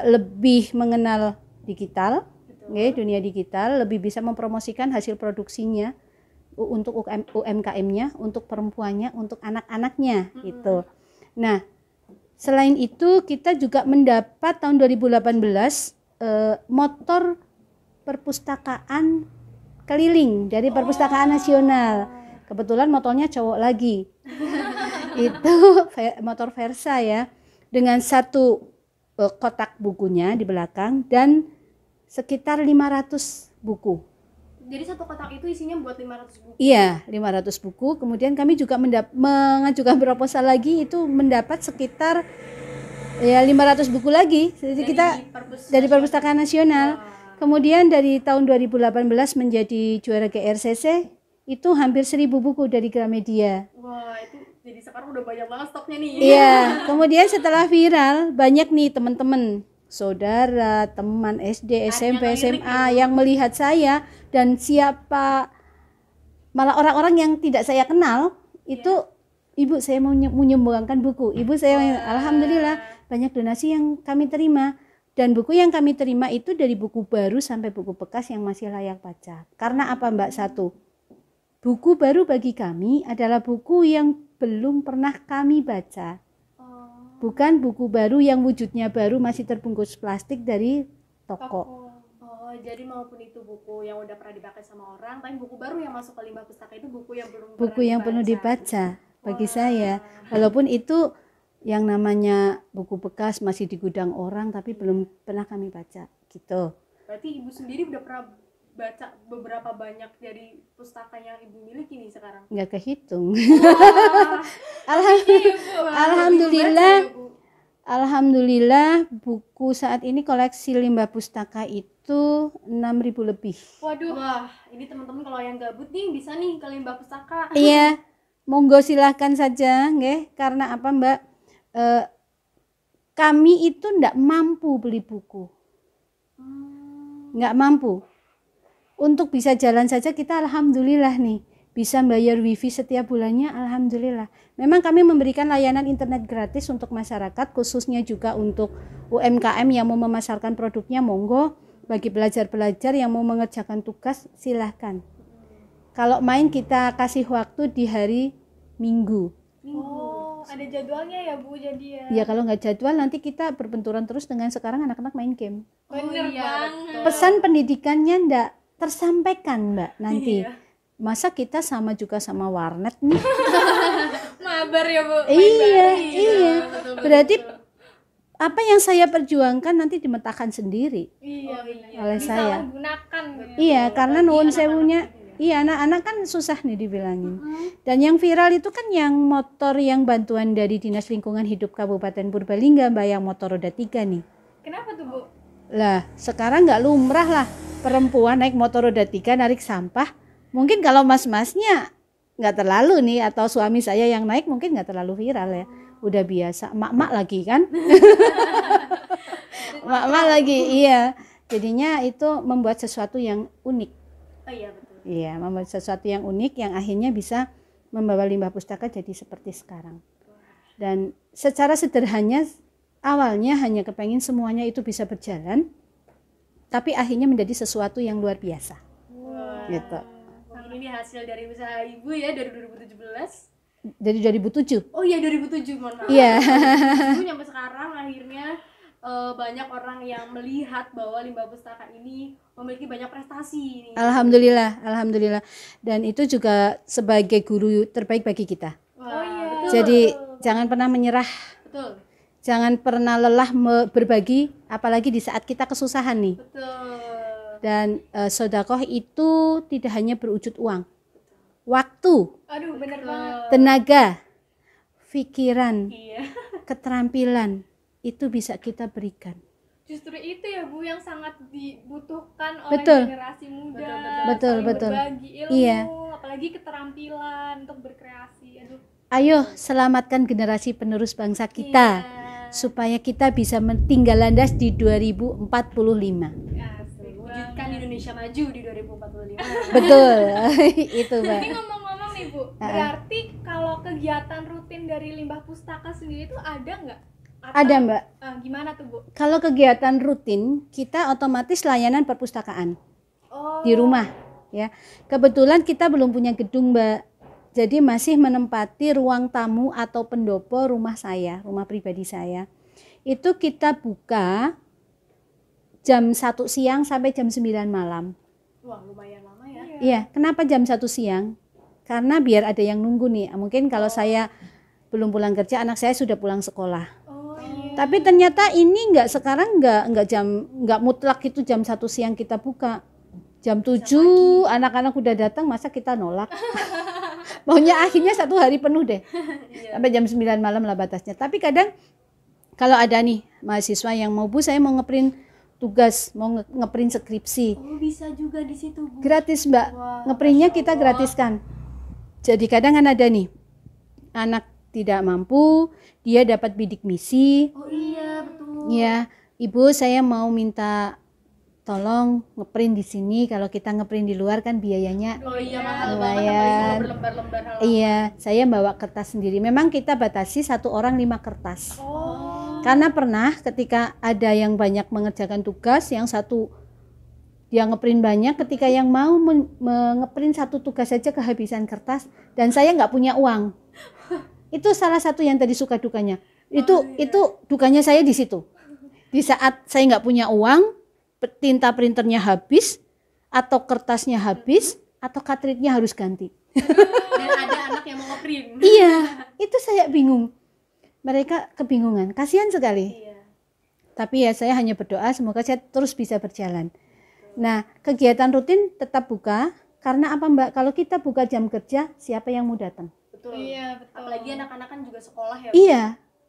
lebih mengenal digital, dunia digital, lebih bisa mempromosikan hasil produksinya untuk UMKM-nya, untuk perempuannya, untuk anak-anaknya gitu. Nah, selain itu kita juga mendapat tahun 2018 motor perpustakaan keliling dari Perpustakaan Nasional. Kebetulan motornya cowok lagi. Itu motor Versa ya, dengan 1 kotak bukunya di belakang dan sekitar 500 buku. Jadi 1 kotak itu isinya buat 500 buku? Iya, 500 buku. Kemudian kami juga mengajukan proposal lagi, itu mendapat sekitar ya 500 buku lagi. Jadi kita dari Perpustakaan Nasional. Kemudian dari tahun 2018 menjadi juara GRCC, itu hampir 1000 buku dari Gramedia. Wah, itu jadi sekarang udah banyak banget stoknya nih. Iya, kemudian setelah viral, banyak nih teman-teman, saudara, teman SD, SMP, SMA yang melihat saya dan siapa, malah orang-orang yang tidak saya kenal, itu Ibu saya mau menyumbangkan buku. Ibu saya, alhamdulillah banyak donasi yang kami terima. Dan buku yang kami terima itu dari buku baru sampai buku bekas yang masih layak baca. Karena apa Mbak? 1, buku baru bagi kami adalah buku yang belum pernah kami baca. Bukan buku baru yang wujudnya baru masih terbungkus plastik dari toko. Oh, jadi maupun itu buku yang udah pernah dipakai sama orang, tapi buku baru yang masuk ke Limbah Pustaka itu buku yang perlu dibaca bagi saya. Walaupun itu yang namanya buku bekas masih di gudang orang, tapi belum pernah kami baca gitu. Berarti Ibu sendiri udah pernah baca beberapa banyak dari pustaka yang Ibu miliki nih sekarang? Nggak kehitung. Alhamdulillah buku saat ini koleksi Limbah Pustaka itu 6.000 lebih. Waduh. Wah, ini teman-teman kalau yang gabut nih bisa nih ke Limbah Pustaka. Iya, monggo silahkan saja, nggih. Karena apa Mbak? Kami itu ndak mampu beli buku, nggak mampu. Untuk bisa jalan saja kita alhamdulillah nih bisa bayar wifi setiap bulannya, alhamdulillah. Memang kami memberikan layanan internet gratis untuk masyarakat, khususnya juga untuk UMKM yang mau memasarkan produknya, monggo. Bagi pelajar-pelajar yang mau mengerjakan tugas silahkan. Kalau main kita kasih waktu di hari Minggu. Oh, ada jadwalnya ya Bu, jadi ya. Ya kalau nggak jadwal nanti kita berbenturan terus dengan sekarang anak-anak main game. Bener banget. Pesan pendidikannya ndak tersampaikan Mbak nanti. Masa kita sama juga sama warnet nih? sabar ya Bu. Main Iya, bareng. iya. betul, Berarti betul. apa yang saya perjuangkan nanti dimetahkan sendiri Iya, oleh saya. disalahgunakan ya. Iya, karena Bagi nuwun anak-anak sewunya. gitu ya. Iya, anak-anak kan susah nih dibilangin. Dan yang viral itu kan yang motor yang bantuan dari Dinas Lingkungan Hidup Kabupaten Purbalingga, Mbak, yang motor roda 3 nih. Kenapa tuh Bu? Lah, sekarang nggak lumrah lah perempuan naik motor roda 3 narik sampah. Mungkin kalau mas-masnya nggak terlalu nih, atau suami saya yang naik mungkin nggak terlalu viral ya. Udah biasa, mak-mak lagi kan. Mak-mak lagi, iya. Jadinya itu membuat sesuatu yang unik. Oh iya betul. Iya, membuat sesuatu yang unik yang akhirnya bisa membawa limbah pustaka jadi seperti sekarang. Dan secara sederhana awalnya hanya kepengen semuanya itu bisa berjalan, tapi akhirnya menjadi sesuatu yang luar biasa. Wah. Gitu. Mungkin ini hasil dari usaha Ibu ya dari 2017. Dari 2007. Oh iya 2007 mohon maaf. Iya. 2007 sampai sekarang akhirnya banyak orang yang melihat bahwa limbah pustaka ini memiliki banyak prestasi ini. Alhamdulillah, alhamdulillah. Dan itu juga sebagai guru terbaik bagi kita. Wah, Oh iya. betul. Jadi jangan pernah menyerah, Betul. jangan pernah lelah berbagi, apalagi di saat kita kesusahan nih. Betul. Dan sedekah itu tidak hanya berwujud uang, waktu, Aduh, bener banget. tenaga, pikiran, Iya. keterampilan itu bisa kita berikan. Justru itu ya Bu yang sangat dibutuhkan oleh Betul. generasi muda. Betul, saling betul. Berbagi ilmu, Iya. apalagi keterampilan untuk berkreasi. Aduh. Ayo selamatkan generasi penerus bangsa kita Iya. supaya kita bisa tinggal landas di 2045. Asik Wujudkan banget. Indonesia maju di 2045. Betul. Itu, Mbak. Ini ngomong-ngomong nih Bu, berarti kalau kegiatan rutin dari limbah pustaka sendiri itu ada nggak? Atau, Ada, Mbak. Gimana tuh Bu? Kalau kegiatan rutin, kita otomatis layanan perpustakaan Oh, di rumah, ya. Kebetulan kita belum punya gedung, Mbak. Jadi masih menempati ruang tamu atau pendopo rumah saya, rumah pribadi saya. Itu kita buka jam 1 siang sampai jam 9 malam. Wah, lumayan lama ya. Iya, kenapa jam 1 siang? Karena biar ada yang nunggu nih. Mungkin kalau saya belum pulang kerja, anak saya sudah pulang sekolah. Oh iya. Tapi ternyata ini sekarang nggak mutlak itu jam 1 siang kita buka. Jam 7 anak-anak udah datang, masa kita nolak? Maunya akhirnya 1 hari penuh deh. Sampai jam 9 malam lah batasnya. Tapi kadang kalau ada nih mahasiswa yang mau, Bu, saya mau ngeprint tugas, mau ngeprint skripsi. Oh, bisa juga di situ, Bu. Gratis, Mbak. Wah, Ngeprintnya Masya kita Allah. gratiskan. Jadi kadang kan ada nih anak tidak mampu, dia dapat bidik misi. Oh iya, betul. Ya, Ibu, saya mau minta tolong ngeprint di sini. Kalau kita ngeprint di luar kan biayanya. Oh iya, mahal banget Lumayan. apalagi kalau berlembar-lembar halaman. Iya, saya bawa kertas sendiri. Memang kita batasi 1 orang 5 kertas. Oh. Karena pernah ketika ada yang banyak mengerjakan tugas, yang satu dia ngeprint banyak, ketika yang mau ngeprint 1 tugas saja kehabisan kertas, dan saya nggak punya uang. Itu salah satu yang tadi suka dukanya. Itu dukanya saya di situ. Di saat saya nggak punya uang, tinta printernya habis, atau kertasnya habis, atau cartridge-nya harus ganti. Dan ada anak yang mau ngeprint. Iya, itu saya bingung. Mereka kebingungan, kasihan sekali. Iya. Tapi ya saya hanya berdoa semoga saya terus bisa berjalan. Nah, kegiatan rutin tetap buka, karena apa, Mbak? Kalau kita buka jam kerja, siapa yang mau datang? Betul. Iya, betul. Apalagi anak-anak kan juga sekolah ya. Bu. Iya,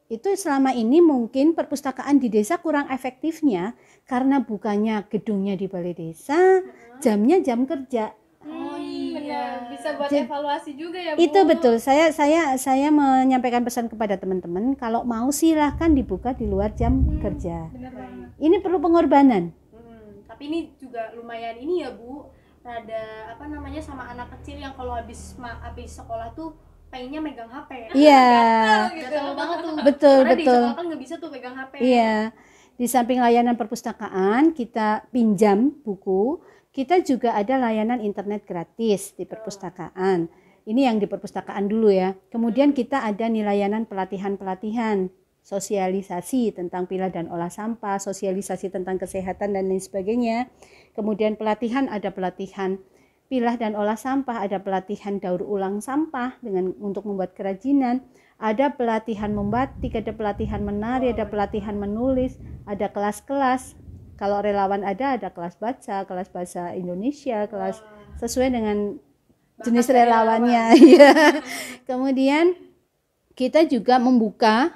itu selama ini mungkin perpustakaan di desa kurang efektifnya karena bukannya gedungnya di balai desa, jamnya jam kerja. Oh Benar. iya. Bisa buat Jadi- evaluasi juga ya Bu. Itu betul. Saya menyampaikan pesan kepada teman-teman, kalau mau silahkan dibuka di luar jam kerja. Benar banget. Ini perlu pengorbanan. Tapi ini juga lumayan ini ya, Bu. Rada apa namanya sama anak kecil yang kalau habis sekolah tuh pengennya megang HP. Iya, Gatel banget tuh. betul, Karena di betul. sekolah kan nggak bisa tuh pegang HP. Iya. Di samping layanan perpustakaan, kita pinjam buku, kita juga ada layanan internet gratis di perpustakaan. Ini yang di perpustakaan dulu ya. Kemudian kita ada nih layanan pelatihan-pelatihan, sosialisasi tentang pilah dan olah sampah, sosialisasi tentang kesehatan dan lain sebagainya. Kemudian pelatihan, ada pelatihan pilah dan olah sampah, ada pelatihan daur ulang sampah untuk membuat kerajinan, ada pelatihan membatik, ada pelatihan menari, ada pelatihan menulis, ada kelas-kelas. Kalau relawan ada kelas baca, kelas bahasa Indonesia, kelas sesuai dengan jenis relawannya. Ya. Kemudian kita juga membuka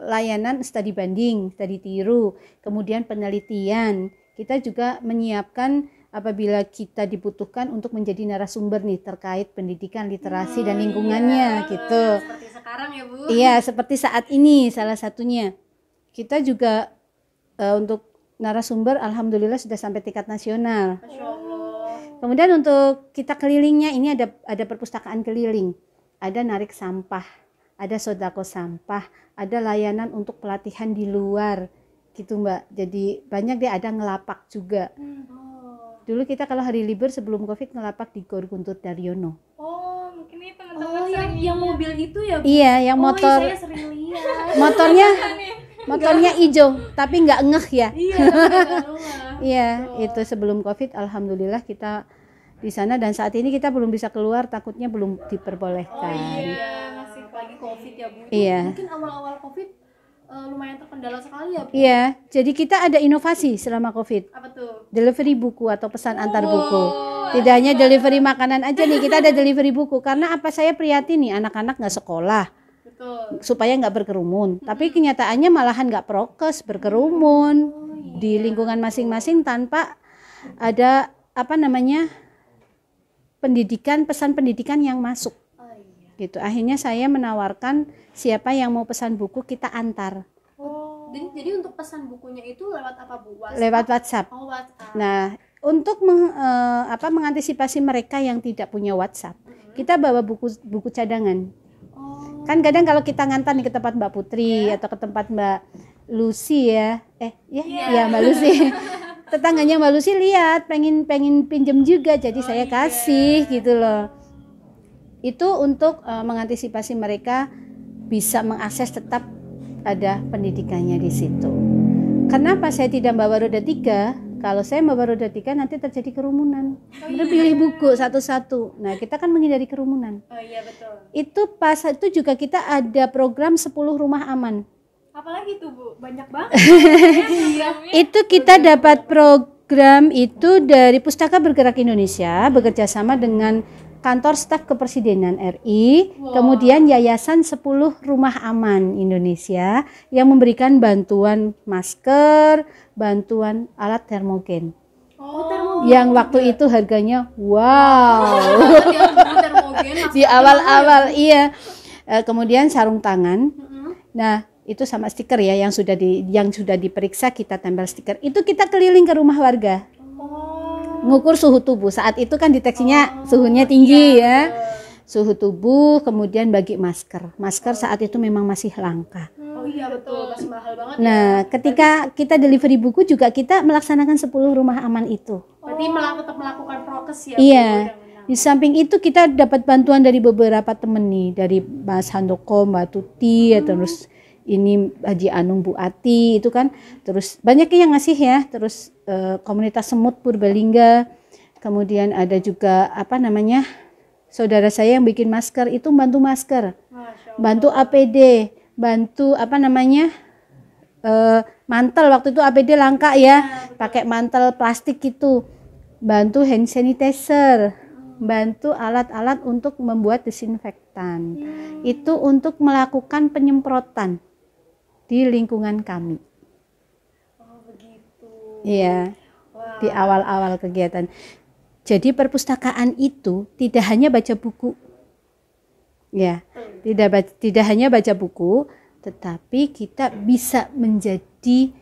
layanan studi banding, studi tiru, kemudian penelitian. Kita juga menyiapkan apabila kita dibutuhkan untuk menjadi narasumber nih terkait pendidikan, literasi dan lingkungannya gitu. Seperti sekarang ya, Bu. Iya, seperti saat ini salah satunya. Kita juga untuk narasumber alhamdulillah sudah sampai tingkat nasional. Masya Allah. Kemudian untuk kita kelilingnya ini ada perpustakaan keliling, ada narik sampah, ada sodako sampah, ada layanan untuk pelatihan di luar gitu Mbak. Jadi banyak deh, ada ngelapak juga. Dulu kita kalau hari libur sebelum Covid ngelapak di Gor Guntur Daryono. Oh, mungkin ini teman-teman yang mobil itu ya, Bu? Iya, yang motor. Saya sering lihat. Motornya hijau tapi nggak ngeh ya. Iya, Iya, itu sebelum Covid alhamdulillah kita di sana, dan saat ini kita belum bisa keluar, takutnya belum diperbolehkan. masih lagi Covid ya, Bu. Iya. Mungkin awal-awal Covid lumayan terkendala sekali ya, Bu. Iya, jadi kita ada inovasi selama Covid. Apa tuh? Delivery buku atau pesan antar buku. Tidak hanya delivery makanan aja nih, kita ada delivery buku. Karena apa, saya prihatin nih, anak-anak nggak sekolah. Betul. Supaya nggak berkerumun. Tapi kenyataannya malahan nggak prokes, berkerumun di lingkungan masing-masing tanpa ada pendidikan, pesan pendidikan yang masuk. Gitu. Akhirnya saya menawarkan siapa yang mau pesan buku kita antar. Jadi untuk pesan bukunya itu lewat apa, Bu? WhatsApp? Lewat WhatsApp. Oh, WhatsApp. Nah, untuk mengantisipasi mereka yang tidak punya WhatsApp, kita bawa buku cadangan. Kan kadang kalau kita ngantar nih ke tempat Mbak Putri atau ke tempat Mbak Lucy ya, Mbak Lucy. Tetangganya Mbak Lucy lihat pengen pinjem juga, jadi saya kasih gitu loh. Itu untuk mengantisipasi mereka bisa mengakses, tetap ada pendidikannya di situ. Kenapa saya tidak bawa roda 3? Kalau saya bawa roda 3 nanti terjadi kerumunan. Kita pilih buku satu-satu. Nah, kita kan menghindari kerumunan. Oh iya, betul. Itu pas itu juga kita ada program 10 rumah aman. Apalagi tuh, Bu? Banyak banget. Itu kita dapat program itu dari Pustaka Bergerak Indonesia bekerja sama dengan Kantor Staf Kepresidenan RI, kemudian Yayasan 10 Rumah Aman Indonesia yang memberikan bantuan masker, bantuan alat termogen. Yang waktu itu harganya di awal-awal iya. Kemudian sarung tangan. Nah, itu sama stiker ya yang sudah diperiksa, kita tempel stiker. Itu kita keliling ke rumah warga. Ngukur suhu tubuh. Saat itu kan deteksinya suhunya tinggi ya. Suhu tubuh, kemudian bagi masker. Masker saat itu memang masih langka. Oh iya, betul, masih mahal banget. Nah, ketika kita delivery buku juga kita melaksanakan 10 rumah aman itu. Berarti tetap melakukan prokes ya. Iya. Di samping itu kita dapat bantuan dari beberapa temen nih, dari Mas Handoko, Mbak Tuti, terus ini Haji Anung, Bu Ati itu kan, terus banyak yang ngasih ya, terus komunitas semut Purbalingga, kemudian ada juga saudara saya yang bikin masker, itu bantu masker, bantu APD, bantu mantel, waktu itu APD langka ya, pakai mantel plastik itu, bantu hand sanitizer, bantu alat-alat untuk membuat desinfektan, itu untuk melakukan penyemprotan di lingkungan kami. Oh begitu. Iya. Di awal-awal kegiatan. Jadi perpustakaan itu tidak hanya baca buku. Ya, tidak hanya baca buku, tetapi kita bisa menjadi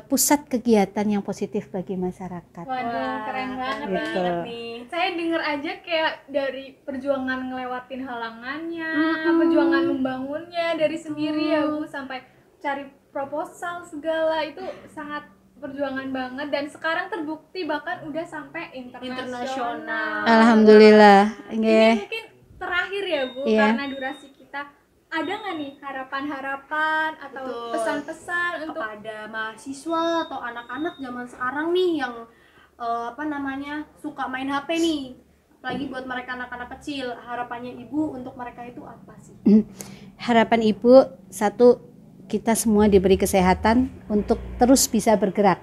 pusat kegiatan yang positif bagi masyarakat. Waduh, keren banget gitu. nih. Saya denger aja kayak dari perjuangan ngelewatin halangannya, perjuangan membangunnya dari sendiri ya Bu, sampai cari proposal segala, itu sangat perjuangan banget, dan sekarang terbukti bahkan udah sampai internasional. Alhamdulillah. Ini mungkin terakhir ya Bu, Iya. karena durasi kita, ada nggak nih harapan-harapan atau pesan-pesan untuk kepada mahasiswa atau anak-anak zaman sekarang nih yang suka main HP nih, apalagi buat mereka anak-anak kecil, harapannya ibu untuk mereka itu apa sih? Harapan ibu, satu, kita semua diberi kesehatan untuk terus bisa bergerak,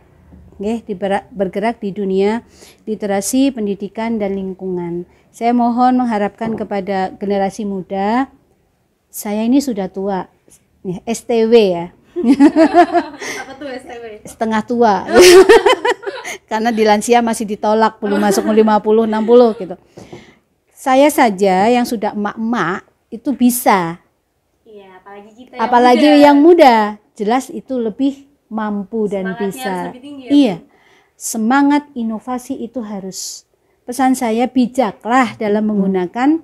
bergerak di dunia literasi, pendidikan, dan lingkungan. Saya mohon mengharapkan kepada generasi muda, saya ini sudah tua, STW ya. Apa tuh STW? Setengah tua. Karena di lansia masih ditolak, belum masuk 50, 60 gitu. Saya saja yang sudah emak-emak itu bisa. Iya, Apalagi yang muda, jelas itu lebih mampu dan semangatnya bisa. harus lebih tinggi ya, Iya. Semangat inovasi itu harus. Pesan saya, bijaklah dalam menggunakan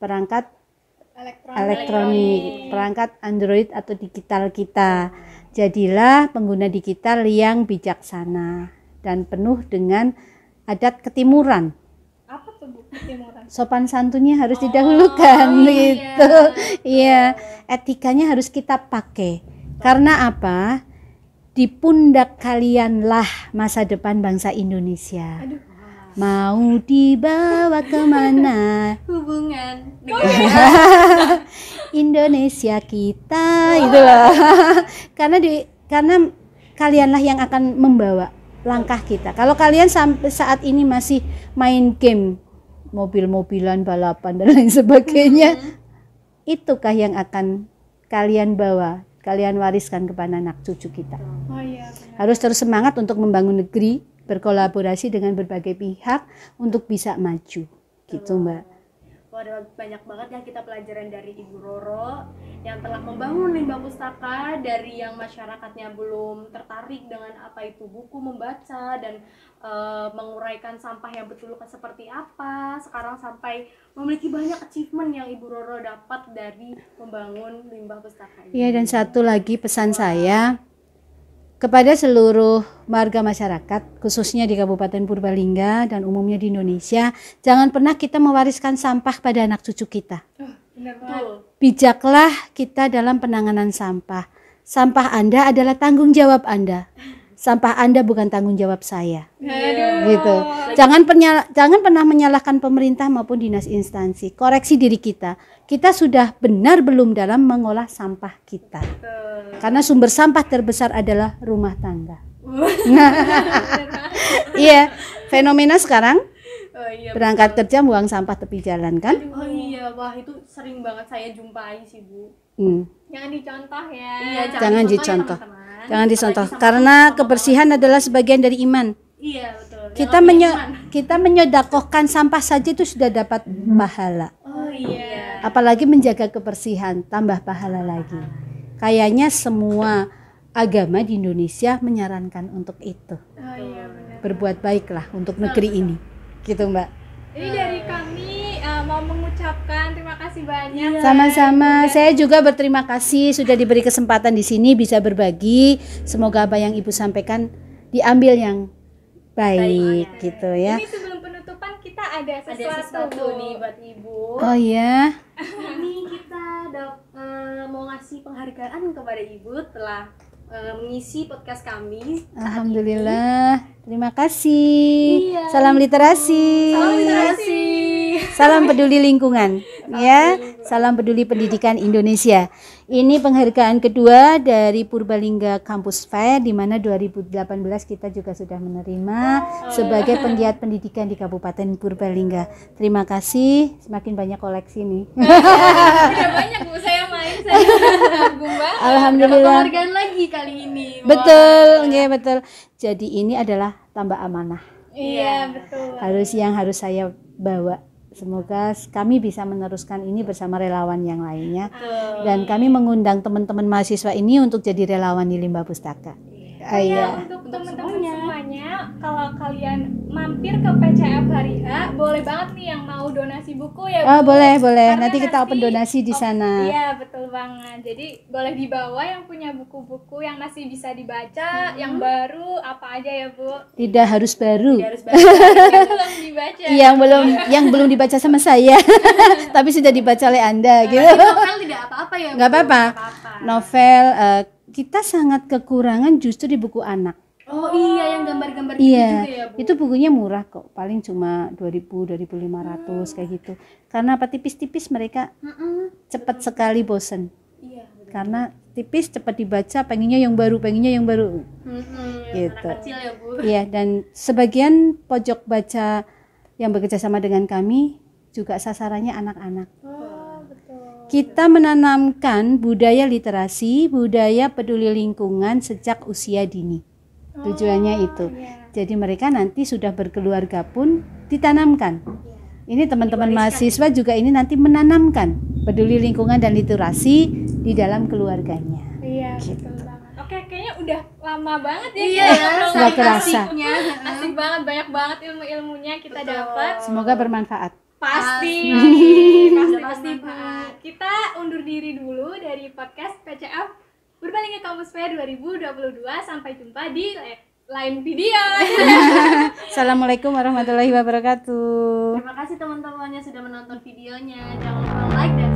perangkat elektronik, perangkat Android atau digital kita. Jadilah pengguna digital yang bijaksana dan penuh dengan adat ketimuran. Apa tuh Bu ketimuran? Sopan santunnya harus didahulukan gitu. Iya, etikanya harus kita pakai. Karena apa? Di pundak kalianlah masa depan bangsa Indonesia. Mau dibawa kemana hubungan Indonesia kita itu loh. karena kalianlah yang akan membawa langkah kita. Kalau kalian sampai saat ini masih main game mobil-mobilan, balapan dan lain sebagainya, itukah yang akan kalian bawa, kalian wariskan kepada anak cucu kita. Oh iya, benar. Harus terus semangat untuk membangun negeri, berkolaborasi dengan berbagai pihak untuk bisa maju gitu Mbak. Wah, ada banyak banget yang kita pelajaran dari Ibu Roro yang telah membangun limbah pustaka, dari yang masyarakatnya belum tertarik dengan apa itu buku membaca dan menguraikan sampah yang betul seperti apa, sekarang sampai memiliki banyak achievement yang Ibu Roro dapat dari membangun limbah pustaka ini. Iya, dan satu lagi pesan saya kepada seluruh warga masyarakat, khususnya di Kabupaten Purbalingga dan umumnya di Indonesia, jangan pernah kita mewariskan sampah pada anak cucu kita. Benar banget. Bijaklah kita dalam penanganan sampah. Sampah Anda adalah tanggung jawab Anda. Sampah Anda bukan tanggung jawab saya. Aduh. Gitu. Jangan pernah menyalahkan pemerintah maupun dinas instansi. Koreksi diri kita. Kita sudah benar belum dalam mengolah sampah kita. Karena sumber sampah terbesar adalah rumah tangga. Iya, fenomena sekarang berangkat kerja buang sampah tepi jalan kan? Oh iya, wah itu sering banget saya jumpai sih Bu. Jangan dicontoh ya. Iya, Jangan ya, dicontoh. teman-teman. Jangan dicontoh. Apalagi sama Karena sama kebersihan adalah sebagian dari iman. Iya betul. Kita menyodakohkan sampah saja itu sudah dapat pahala. Oh iya. Apalagi menjaga kebersihan, tambah pahala lagi. Kayaknya semua agama di Indonesia menyarankan untuk itu. Oh iya benar. Berbuat baiklah untuk negeri ini. Gitu Mbak. Jadi dari kami mau mengucapkan terima kasih banyak. Sama-sama. Saya juga berterima kasih sudah diberi kesempatan di sini bisa berbagi. Semoga apa yang Ibu sampaikan diambil yang baik gitu ya. Ini sebelum penutupan kita ada Ada sesuatu, sesuatu Bu. nih buat Ibu. Oh ya. Ini kita mau ngasih penghargaan kepada Ibu telah mengisi podcast kami. Alhamdulillah. Terima kasih. Iya. Salam literasi. Salam literasi. Salam peduli lingkungan ya. Salam peduli pendidikan Indonesia. Ini penghargaan kedua dari Purbalingga Campus Fair di mana 2018 kita juga sudah menerima sebagai penggiat pendidikan di Kabupaten Purbalingga. Terima kasih. Semakin banyak koleksi nih. Tidak banyak Bu, saya main, saya kagum banget. Alhamdulillah. Penghargaan lagi kali ini. Betul, nggih betul. Jadi ini adalah tambah amanah. Iya, betul. Harus saya bawa. Semoga kami bisa meneruskan ini bersama relawan yang lainnya. Dan kami mengundang teman-teman mahasiswa ini untuk jadi relawan di limbah pustaka. Ya, untuk teman-teman semuanya, kalau kalian mampir ke PCF hari H, boleh banget nih yang mau donasi buku ya Bu. Boleh. Karena Nanti kita open donasi di sana. Iya, betul banget. Jadi boleh dibawa yang punya buku-buku yang masih bisa dibaca, yang baru apa aja ya Bu. Tidak harus baru. Harus banget. Yang belum dibaca. Yang belum dibaca sama saya, tapi sudah dibaca oleh Anda gitu. Novel tidak apa-apa ya. Nggak Bu? apa-apa. Nggak apa-apa. Novel kita sangat kekurangan justru di buku anak. Oh iya, yang gambar-gambar gitu Iya, juga ya, Bu. itu bukunya murah kok, paling cuma 2.000 2.500 kayak gitu. Karena apa, tipis-tipis mereka cepat sekali bosen. Iya. Karena tipis cepat dibaca, pengennya yang baru gitu. Anak kecil ya, Bu. Iya, dan sebagian pojok baca yang bekerja sama dengan kami juga sasarannya anak-anak. Oh, betul. Kita menanamkan budaya literasi, budaya peduli lingkungan sejak usia dini. Tujuannya itu. Iya. Jadi mereka nanti sudah berkeluarga pun ditanamkan. Ini teman-teman mahasiswa juga ini nanti menanamkan peduli lingkungan dan literasi di dalam keluarganya. Iya, Gitu. betul banget. Oke, kayaknya udah lama banget ya Iya, kita ngobrol. nggak kerasa. Asik banget, banyak banget ilmu-ilmunya kita Betul. dapat. Semoga bermanfaat. Pasti, Pasti pasti bermanfaat. banget. Kita undur diri dulu dari podcast PCF Berbaling ke Kampus Fair 2022. Sampai jumpa di lain video. Assalamualaikum warahmatullahi wabarakatuh. Terima kasih teman-teman yang sudah menonton videonya. Jangan lupa like dan